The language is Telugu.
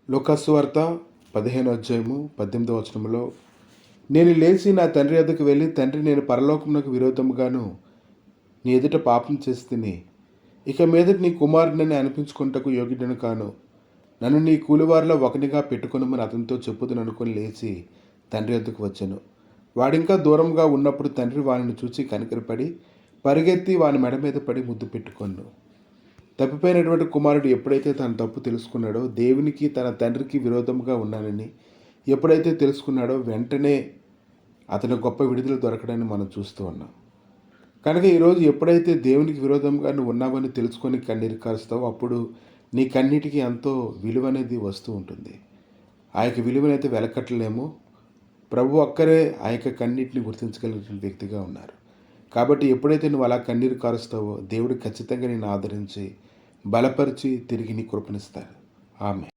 లూకాసు వార్త 15 అధ్యాయము 18 నేను లేచి నా తండ్రి వద్దకు వెళ్ళి, తండ్రి, నేను పరలోకమునకు విరోధముగాను నీ ఎదుట పాపం చేసి తిని, ఇక మీదట నీ కుమారుడిని అనిపించుకుంటకు యోగ్యుడను కాను. నన్ను నీ కూలివారిలో ఒకనిగా పెట్టుకొనుమని అతనితో చెప్పుదును అనుకొని లేచి తండ్రి వద్దకు వచ్చాను. వాడింకా దూరంగా ఉన్నప్పుడు తండ్రి వానిని చూచి కనికరపడి పరిగెత్తి వాని మెడ మీద పడి ముద్దు పెట్టుకొను. తప్పిపోయినటువంటి కుమారుడు ఎప్పుడైతే తన తప్పు తెలుసుకున్నాడో, దేవునికి తన తండ్రికి విరోధంగా ఉన్నానని ఎప్పుడైతే తెలుసుకున్నాడో, వెంటనే అతను గొప్ప విడుదల దొరకడాన్ని మనం చూస్తూ ఉన్నాం. కనుక ఈరోజు ఎప్పుడైతే దేవునికి విరోధంగా నువ్వు ఉన్నావని తెలుసుకొని కన్నీరు కారుస్తావో, అప్పుడు నీ కన్నీటికి ఎంతో విలువ అనేది వస్తూ ఉంటుంది. ఆ యొక్క విలువనైతే వెలకట్టలేము. ప్రభు ఒక్కరే ఆ యొక్క కన్నీటిని గుర్తించగలిగినటువంటి వ్యక్తిగా ఉన్నారు. కాబట్టి ఎప్పుడైతే నువ్వు అలా కన్నీరు కారుస్తావో, దేవుడు ఖచ్చితంగా నిన్ను ఆదరించి బలపరిచి తిరిగి నీ కృపనిస్తాడు. ఆమేన్.